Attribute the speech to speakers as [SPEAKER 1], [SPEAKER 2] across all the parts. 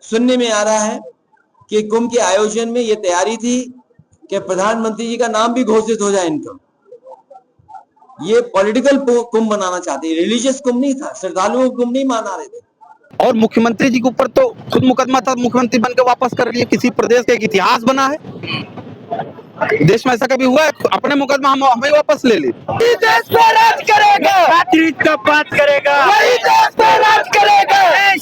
[SPEAKER 1] सुनने में आ रहा है कि कुंभ के आयोजन में ये तैयारी थी कि प्रधानमंत्री जी का नाम भी घोषित हो जाए इनका। ये पॉलिटिकल कुंभ बनाना चाहते हैं, रिलीजियस कुंभ नहीं था, श्रद्धालुओं कुंभ नहीं माना रहे थे।
[SPEAKER 2] और मुख्यमंत्री जी के ऊपर तो खुद मुकदमा था, मुख्यमंत्री बन के वापस कर लिए। किसी प्रदेश का एक इतिहास बना है, देश में ऐसा कभी हुआ है? अपने मुकदमा हमें वापस ले ली।
[SPEAKER 3] देश पे राज करेगा, का बात करेगा, वही देश पे राज करेगा।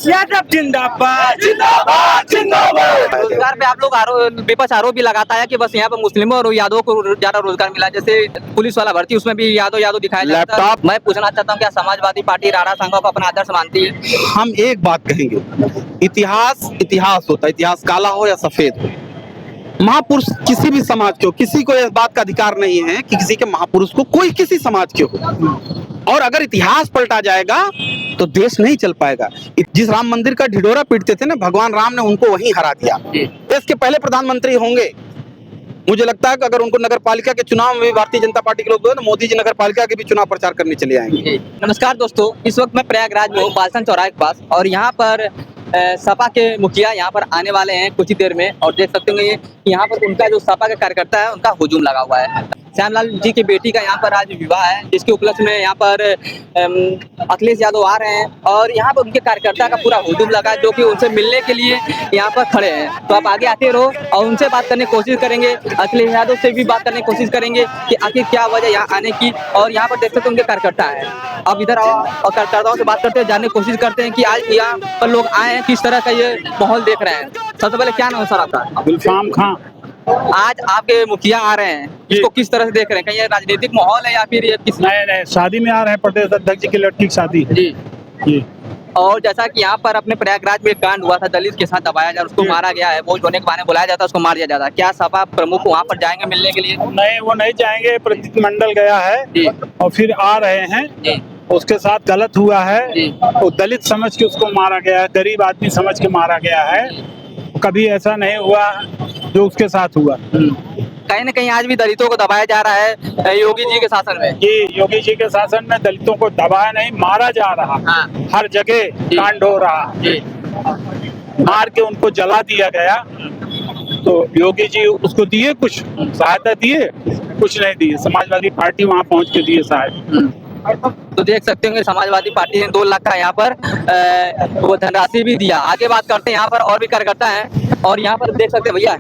[SPEAKER 3] यादव जिंदाबाद जिंदाबाद जिंदाबाद।
[SPEAKER 4] रोजगार पे आप लोग विपक्ष आरोप भी लगाता है कि बस यहाँ पर मुस्लिमों और यादवों को ज्यादा रोजगार मिला, जैसे पुलिस वाला भर्ती उसमें भी यादव दिखाया जाता है। मैं पूछना चाहता हूँ, क्या समाजवादी पार्टी राणा संघों को अपना आदर्श मानती है?
[SPEAKER 2] हम एक बात कहेंगे, इतिहास होता है, इतिहास काला हो या सफेद हो। महापुरुष किसी भी समाज के हो, किसी को इस बात का अधिकार नहीं है कि किसी के महापुरुष को कोई किसी समाज के हो। और अगर इतिहास पलटा जाएगा तो देश नहीं चल पाएगा। जिस राम मंदिर का ढिढोरा पीटते थे ना, भगवान राम ने उनको वहीं हरा दिया। देश के पहले प्रधानमंत्री होंगे। मुझे लगता है कि अगर उनको नगर पालिका के चुनाव में भारतीय जनता पार्टी के लोग दो, तो मोदी जी नगर पालिका के भी चुनाव प्रचार करने चले आएंगे।
[SPEAKER 4] नमस्कार दोस्तों, इस वक्त मैं प्रयागराज में हूँ, बालसन चौराहे के पास, और यहाँ पर सपा के मुखिया यहाँ पर आने वाले हैं कुछ ही देर में। और देख सकते होंगे यहाँ पर उनका जो सपा का कार्यकर्ता है उनका हुजूम लगा हुआ है। श्यामलाल जी की बेटी का यहाँ पर आज विवाह है, जिसके उपलक्ष्य में यहाँ पर अखिलेश यादव आ रहे हैं और यहाँ पर उनके कार्यकर्ता का पूरा हुजूम लगा है, जो कि उनसे मिलने के लिए यहाँ पर खड़े हैं। तो आप आगे आते रहो और उनसे बात करने की कोशिश करेंगे, अखिलेश यादव से भी बात करने की कोशिश करेंगे कि आखिर क्या वजह यहाँ आने की। और यहाँ पर देख सकते उनके कार्यकर्ता है, अब इधर आओ और कार्यकर्ताओं से बात करते हैं, जानने की कोशिश करते हैं कि आज यहाँ पर लोग आए हैं, किस तरह का ये माहौल देख रहे हैं। सबसे पहले क्या नाम है सर आपका?
[SPEAKER 5] गुलफाम खां।
[SPEAKER 4] आज आपके मुखिया आ रहे हैं, इसको किस तरह से देख रहे हैं? कहीं ये राजनीतिक माहौल है या फिर ये किस?
[SPEAKER 5] नहीं, शादी में आ रहे हैं, प्रदेश अध्यक्ष जी की लड़की की शादी है।
[SPEAKER 4] जी। और जैसा कि यहाँ पर अपने प्रयागराज में एक कांड हुआ था, दलित के साथ दबाया जा, उसको मारा गया है, वो होने के बहाने बुलाया जाता है, उसको मार दिया जाता है। क्या सपा प्रमुख वहाँ पर जाएंगे मिलने के लिए?
[SPEAKER 5] नहीं, वो नहीं जाएंगे। प्रतिनिधिमंडल गया है और फिर आ रहे हैं। उसके साथ गलत हुआ है, वो दलित समझ के उसको मारा गया है, गरीब आदमी समझ के मारा गया है। कभी ऐसा नहीं हुआ जो उसके साथ हुआ।
[SPEAKER 4] कहीं न कहीं आज भी दलितों को दबाया जा रहा है योगी जी के शासन में।
[SPEAKER 5] जी, योगी जी के शासन में दलितों को दबाया नहीं, मारा जा रहा। हर जगह कांड हो रहा, मार के उनको जला दिया गया। तो योगी जी उसको दिए, कुछ सहायता दिए, कुछ नहीं दिए। समाजवादी पार्टी वहाँ पहुँच के दिए सहायता।
[SPEAKER 4] तो देख सकते होंगे समाजवादी पार्टी ने 2 लाख का यहाँ पर वो धनराशि भी दिया। आगे बात करते हैं, यहाँ पर और भी कार्यकर्ता हैं और यहाँ पर देख सकते हैं भैया,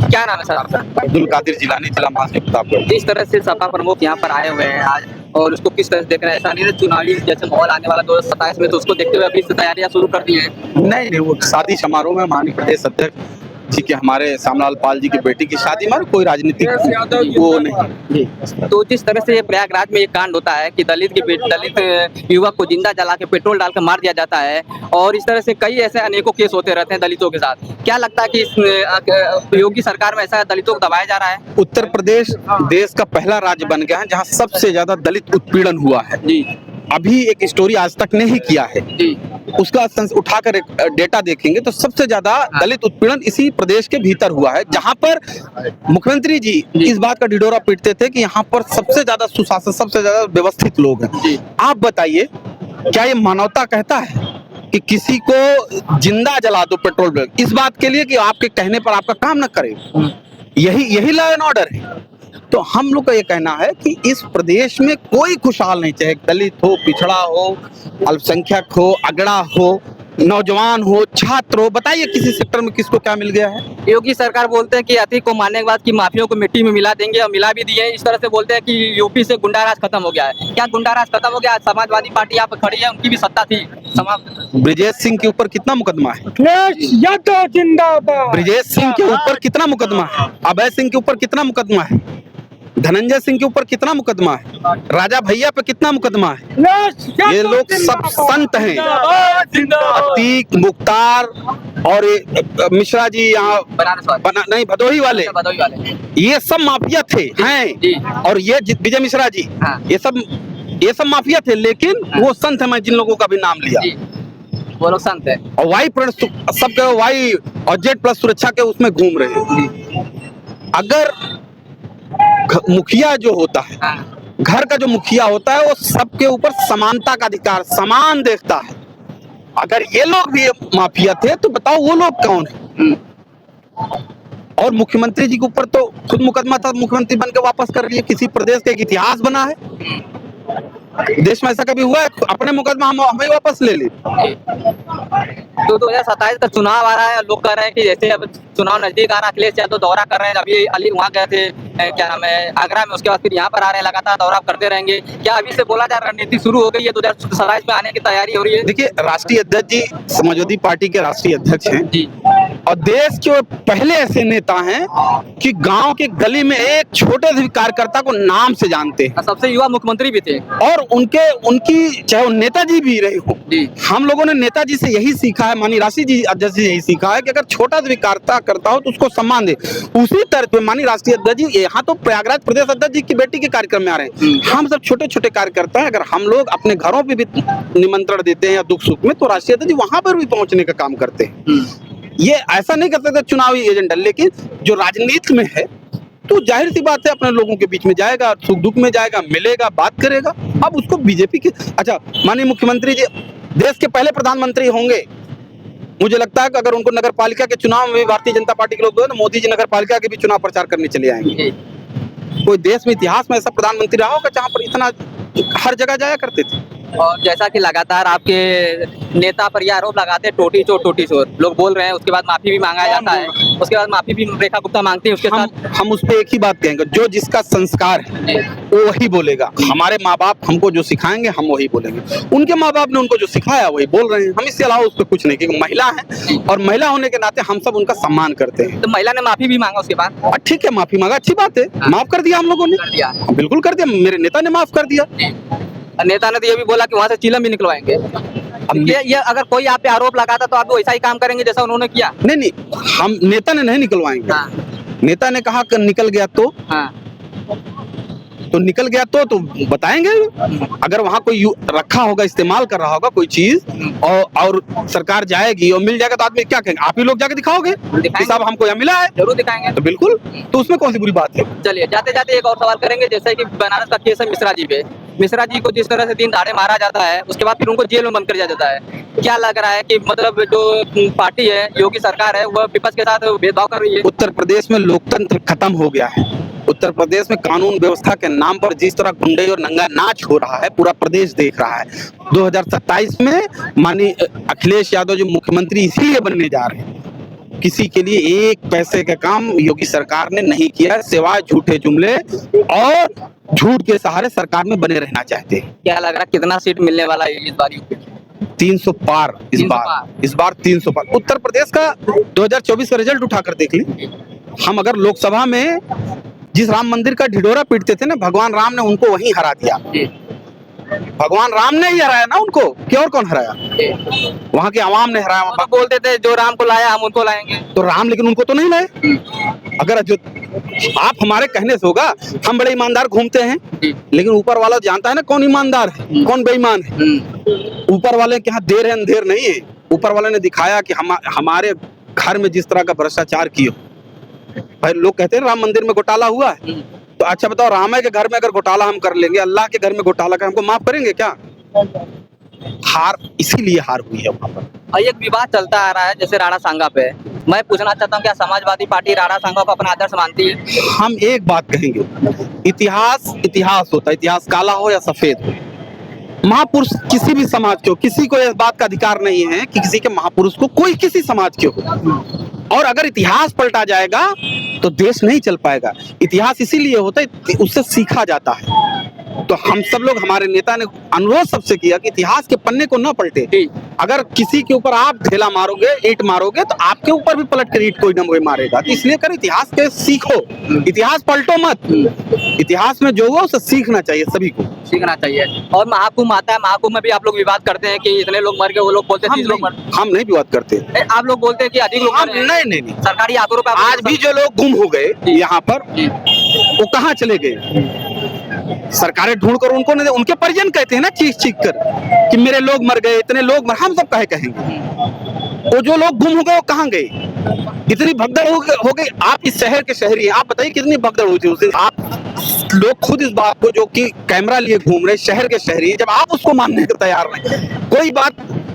[SPEAKER 4] क्या नाम है सर आपका?
[SPEAKER 2] अब्दुल कादिर जिलानी, जिला महासचिव प्रतापगढ़।
[SPEAKER 4] इस तरह से सपा प्रमुख यहाँ पर आए हुए हैं आज, और उसको किस तरह से देख रहे हैं? ऐसा नहीं है चुनावी जैसे माहौल आने वाला 2027 में, तो उसको देखते हुए अभी से तैयारियां शुरू कर दी है?
[SPEAKER 2] नहीं, वो शादी समारोह में माननीय प्रदेश अध्यक्ष जी के, हमारे श्यामलाल पाल जी की बेटी की शादी में, कोई राजनीतिक वो नहीं।
[SPEAKER 4] तो जिस तरह से ये प्रयागराज में ये कांड होता है कि दलित युवक को जिंदा जला के पेट्रोल डालकर मार दिया जाता है, और इस तरह से कई ऐसे अनेकों केस होते रहते हैं दलितों के साथ, क्या लगता है कि इस योगी सरकार में ऐसा दलितों को दबाया जा रहा है?
[SPEAKER 2] उत्तर प्रदेश देश का पहला राज्य बन गया है जहाँ सबसे ज्यादा दलित उत्पीड़न हुआ है।
[SPEAKER 4] जी।
[SPEAKER 2] अभी एक स्टोरी आज तक नहीं किया है, उसका उठाकर डेटा देखेंगे तो सबसे ज्यादा दलित उत्पीड़न इसी प्रदेश के भीतर हुआ है, जहां पर मुख्यमंत्री जी इस बात का ढिढोरा पीटते थे कि यहाँ पर सबसे ज्यादा सुशासन, सबसे ज्यादा व्यवस्थित लोग हैं। आप बताइए, क्या ये मानवता कहता है कि किसी को जिंदा जला दो पेट्रोल ब्लैक, इस बात के लिए कि आपके कहने पर आपका काम न करे? यही लॉ एंड ऑर्डर है। तो हम लोग का ये कहना है कि इस प्रदेश में कोई खुशहाल नहीं, चाहे दलित हो, पिछड़ा हो, अल्पसंख्यक हो, अगड़ा हो, नौजवान हो, छात्र हो, बताइए किसी सेक्टर में किसको क्या मिल गया है?
[SPEAKER 4] योगी सरकार बोलते हैं कि अतीक को मारने के बाद कि माफियों को मिट्टी में मिला देंगे, और मिला भी दिए। इस तरह से बोलते हैं कि यूपी से गुंडाराज खत्म हो गया है। क्या गुंडाराज खत्म हो गया? समाजवादी पार्टी यहाँ पर खड़ी है, उनकी भी सत्ता थी।
[SPEAKER 2] ब्रिजेश सिंह के ऊपर कितना मुकदमा है? ब्रिजेश सिंह के ऊपर कितना मुकदमा है? अभय सिंह के ऊपर कितना मुकदमा है? धनंजय सिंह के ऊपर कितना मुकदमा है? राजा भैया पे कितना मुकदमा है? ये लोग सब संत हैं। अतीक, मुख्तार और मिश्रा जी यहाँ नहीं, भदोही वाले, ये सब माफिया थे हैं। और ये विजय मिश्रा जी, ये सब माफिया थे, लेकिन वो संत है। मैं जिन लोगों का भी नाम लिया,
[SPEAKER 4] वो लोग संत है,
[SPEAKER 2] और वाई सबके वाई और Z+ सुरक्षा के उसमें घूम रहे हैं। अगर मुखिया जो होता है, घर का जो मुखिया होता है, वो सबके ऊपर समानता का अधिकार, समान देखता है। अगर ये लोग भी माफिया थे तो बताओ वो लोग कौन है? और मुख्यमंत्री जी के ऊपर तो खुद मुकदमा था, मुख्यमंत्री बन के वापस कर लिए। किसी प्रदेश का एक इतिहास बना है? देश में ऐसा कभी हुआ है? अपने मुकदमा हमें वापस ले ली।
[SPEAKER 4] तो 2027 का चुनाव आ रहा है, लोग कह रहे हैं कि जैसे अब चुनाव नजदीक आ रहा है, अखिलेश यादव दौरा कर रहे हैं, अभी अली वहाँ गए थे, क्या नाम है, आगरा में, उसके बाद फिर यहाँ पर आ रहे हैं, लगातार दौरा करते रहेंगे। क्या अभी से बोला जा रहा है रणनीति शुरू हो गई है, 2027 में आने की तैयारी हो रही है?
[SPEAKER 2] देखिए, राष्ट्रीय अध्यक्ष जी समाजवादी पार्टी के राष्ट्रीय अध्यक्ष हैं
[SPEAKER 4] जी,
[SPEAKER 2] और देश के वो पहले ऐसे नेता हैं कि गांव के गली में एक छोटे से भी कार्यकर्ता को नाम से जानते हैं।
[SPEAKER 4] सबसे युवा मुख्यमंत्री भी थे।
[SPEAKER 2] और उनकी चाहे वो नेताजी भी रहे हो, हम लोगों ने नेताजी से यही सीखा है, माननीय राष्ट्रीय जी अध्यक्ष से यही सीखा है कि अगर छोटा सा भी करता हो तो उसको सम्मान दे। उसी तरह पे माननीय राष्ट्रीय अध्यक्ष जी यहाँ तो प्रयागराज प्रदेश अध्यक्ष जी की बेटी के कार्यक्रम में आ रहे हैं। हम सब छोटे छोटे कार्यकर्ता हैं, अगर हम लोग अपने घरों पे भी निमंत्रण देते हैं या दुख सुख में, तो राष्ट्रीय अध्यक्ष जी वहां पर भी पहुंचने का काम करते हैं। ये ऐसा नहीं कर सकते चुनावी एजेंडा, लेकिन जो राजनीति में है तो जाहिर सी बात है अपने लोगों के बीच में जाएगा, सुख दुख में जाएगा, मिलेगा, बात करेगा। अब उसको बीजेपी के, अच्छा, माननीय मुख्यमंत्री जी देश के पहले प्रधानमंत्री होंगे। मुझे लगता है कि अगर उनको नगर पालिका के चुनाव में भारतीय जनता पार्टी के लोग दो, तो मोदी जी नगर पालिका के भी चुनाव प्रचार करने चले आएंगे। कोई देश में इतिहास में ऐसा प्रधानमंत्री रहा होगा जहां पर इतना हर जगह जाया करते थे।
[SPEAKER 4] और जैसा कि लगातार आपके नेता पर यह आरोप लगाते हैं टोटी चोर लोग बोल रहे हैं, उसके बाद माफी भी मांगा जाता है, उसके बाद माफी भी रेखा गुप्ता मांगती है उसके साथ।
[SPEAKER 2] हम उस पर एक ही बात कहेंगे, जो जिसका संस्कार है वो वही बोलेगा। हमारे माँ बाप हमको जो सिखाएंगे हम वही बोलेंगे, उनके माँ बाप ने उनको जो सिखाया वही बोल रहे हैं। हम इसके अलावा उस पर कुछ नहीं, क्योंकि महिला है और महिला होने के नाते हम सब उनका सम्मान करते हैं।
[SPEAKER 4] तो महिला ने माफी भी मांगा उसके बाद?
[SPEAKER 2] ठीक है, माफी मांगा, अच्छी बात है, माफ कर दिया हम लोगों ने, बिल्कुल कर दिया, मेरे नेता ने माफ कर दिया।
[SPEAKER 4] नेता ने तो ये भी बोला कि वहाँ से चिलम भी निकलवाएंगे। अब ये अगर कोई आप पे आरोप लगाता तो आप वैसा ही काम करेंगे जैसा उन्होंने किया?
[SPEAKER 2] नहीं, हम नेता ने नहीं निकलवाएंगे। नेता ने कहा कि निकल गया तो निकल गया तो बताएंगे। अगर वहाँ कोई रखा होगा, इस्तेमाल कर रहा होगा कोई चीज और सरकार जाएगी और मिल जाएगा तो आदमी क्या कहेंगे? आप ही लोग जाके दिखाओगे कि साहब हमको यहाँ मिला है।
[SPEAKER 4] जरूर दिखाएंगे।
[SPEAKER 2] तो बिल्कुल, तो उसमें कौन सी बुरी बात है?
[SPEAKER 4] चलिए, जाते जाते एक और सवाल करेंगे, जैसे कि बनारस का केस है मिश्रा जी पे। मिश्रा जी को जिस तरह से दिन दहाड़े मारा जाता है, उसके बाद फिर उनको जेल में बंद कर दिया जाता है। क्या लग रहा है कि मतलब जो पार्टी है, योगी सरकार है, वह विपक्ष के साथ भेदभाव कर रही है?
[SPEAKER 2] उत्तर प्रदेश में लोकतंत्र खत्म हो गया है। उत्तर प्रदेश में कानून व्यवस्था के नाम पर जिस तरह गुंडे और नंगा नाच हो रहा है, पूरा प्रदेश देख रहा है। 2027 में माननीय अखिलेश यादव जो मुख्यमंत्री इसीलिए बनने जा रहे हैं, किसी के लिए एक पैसे का काम योगी सरकार ने नहीं किया है, सिवाय झूठे जुमले और झूठ के सहारे सरकार में बने रहना चाहते हैं।
[SPEAKER 4] क्या लग रहा है कितना सीट मिलने वाला है इस बार यूपी?
[SPEAKER 2] 300 पार इस बार 300 पार। उत्तर प्रदेश का 2024 का रिजल्ट उठाकर देख लें। हम अगर लोकसभा में जिस राम मंदिर का ढिढोरा पीटते थे ना, भगवान राम ने उनको वहीं हरा दिया। भगवान राम ने ही हराया ना उनको, कि और कौन हराया? वहाँ की आवाम ने हराया।
[SPEAKER 4] तो बोलते थे जो राम को लाया हम उनको लाएंगे,
[SPEAKER 2] तो राम लेकिन उनको तो नहीं लाए। अगर जो आप हमारे कहने से होगा, हम बड़े ईमानदार घूमते हैं, लेकिन ऊपर वाला जानता है ना कौन ईमानदार है, कौन बेईमान है। ऊपर वाले के यहाँ देर है अंधेर नहीं है। ऊपर वाले ने दिखाया कि हमारे घर में जिस तरह का भ्रष्टाचार किया। भाई लोग कहते हैं राम मंदिर में घोटाला हुआ है, तो अच्छा बताओ, राम के घर में अगर घोटाला हम कर लेंगे, अल्लाह के घर में घोटाला कर हमको माफ करेंगे क्या? हार इसीलिए हार हुई है वहाँ पर।
[SPEAKER 4] एक विवाद चलता आ रहा है जैसे राणा सांगा पे। मैं पूछना चाहता हूँ, क्या समाजवादी पार्टी राणा सांगा को अपना आदर्श मानती है?
[SPEAKER 2] हम एक बात कहेंगे, इतिहास होता है, इतिहास काला हो या सफेद हो। महापुरुष किसी भी समाज के हो, किसी को इस बात का अधिकार नहीं है कि किसी के महापुरुष को कोई किसी समाज के हो। और अगर इतिहास पलटा जाएगा तो देश नहीं चल पाएगा। इतिहास इसीलिए होता है, उससे सीखा जाता है। तो हम सब लोग, हमारे नेता ने अनुरोध सबसे किया कि इतिहास के पन्ने को न पलटे। अगर किसी के ऊपर आप ढेला मारोगे, ईंट मारोगे, तो आपके ऊपर भी पलट कर ईंट कोई न कोई मारेगा। तो इसलिए कर इतिहास के सीखो, इतिहास पलटो मत। इतिहास में जो हुआ उसे सीखना चाहिए, सभी को
[SPEAKER 4] सीखना चाहिए। और महाकुंभ आता है, महाकुंभ में भी आप लोग विवाद करते हैं कि इतने लोग मर गए, वो लोग बोलते हैं 30 लोग मर।
[SPEAKER 2] हम नहीं विवाद करते।
[SPEAKER 4] आप लोग बोलते हैं कि अधिक लोग मरे हैं।
[SPEAKER 2] नहीं,
[SPEAKER 4] सरकारी आंकड़ों पे
[SPEAKER 2] आज भी जो लोग गुम हो गए यहाँ पर, वो कहाँ चले गए? सरकारें ढूंढ कर उनको नहीं, उनके परिजन कहते हैं ना चीख कर कि मेरे लोग मर गए, इतने लोग मर। हम सब कहेंगे वो जो लोग गुम हो गए वो कहाँ गए? इतनी भगदड़ हो गई। आप इस शहर के शहरी हैं, आप बताइए कितनी भगदड़ हुई थी उस दिन। आप लोग खुद इस बात को, जो कि कैमरा लिए घूम रहे शहर के शहरी, जब आप उसको मानने को तैयार नहीं, कोई बात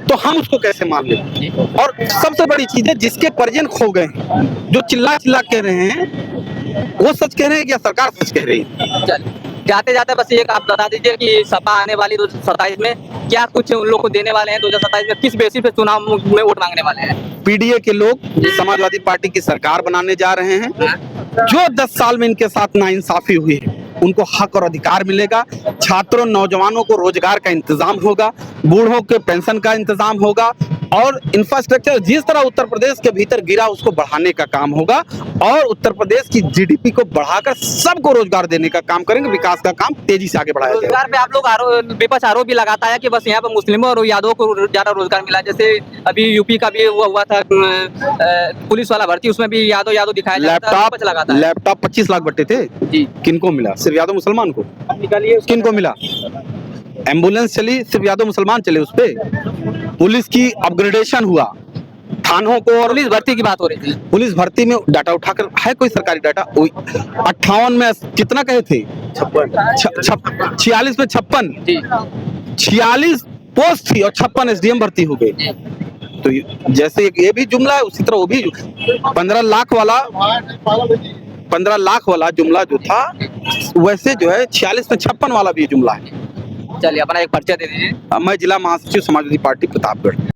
[SPEAKER 2] तो हम उसको कैसे मान लें? और सबसे बड़ी चीज है, जिसके परिजन खो गए हैं, जो चिल्ला चिल्ला कह रहे हैं, वो सच कह रहे हैं या सरकार सच कह रही है?
[SPEAKER 4] चलिए, जाते जाते बस एक आप बता दीजिए कि सपा आने वाली 2027 में क्या कुछ उन लोग को देने वाले हैं? 2027 में किस बेसिस पे चुनाव में वोट मांगने वाले हैं?
[SPEAKER 2] पीडीए के लोग समाजवादी पार्टी की सरकार बनाने जा रहे हैं। जो 10 साल में इनके साथ नाइंसाफी हुई है, उनको हक और अधिकार मिलेगा। छात्रों, नौजवानों को रोजगार का इंतजाम होगा, बूढ़ों के पेंशन का इंतजाम होगा, और इंफ्रास्ट्रक्चर जिस तरह उत्तर प्रदेश के भीतर गिरा उसको बढ़ाने का काम होगा, और उत्तर प्रदेश की जीडीपी को बढ़ाकर सबको रोजगार देने का काम करेंगे। विकास का काम तेजी से आगे बढ़ाया जाएगा।
[SPEAKER 4] रोजगार पे आप लोग विपक्ष आरोप भी लगाता है कि बस यहाँ पर मुस्लिमों और यादवों को ज्यादा रोजगार मिला। जैसे अभी यूपी का भी हुआ था पुलिस वाला भर्ती, उसमें भी यादव दिखाया जाता है, विपक्ष लगाता है।
[SPEAKER 2] लैपटॉप 25 लाख बटे थे
[SPEAKER 4] जी,
[SPEAKER 2] किनको मिला? सिर्फ यादव मुसलमान को। किनको मिला? एम्बुलेंस चली, सिर्फ यादव मुसलमान चले उस पे। पुलिस की अपग्रेडेशन हुआ, थानों को। और
[SPEAKER 4] पुलिस भर्ती की बात हो रही थी।
[SPEAKER 2] पुलिस भर्ती में डाटा उठाकर है कोई सरकारी डाटा? 58 में कितना कहे थे? 46 में 56। 46 पोस्ट थी और 56 एसडीएम भर्ती हो गए। तो जैसे ये भी जुमला है, उसी तरह वो भी 15 लाख वाला जुमला जो था, वैसे जो है 46 में 56 वाला भी जुमला है।
[SPEAKER 4] चलिए, अपना एक परिचय दे दीजिए।
[SPEAKER 2] मैं जिला महासचिव समाजवादी पार्टी प्रतापगढ़।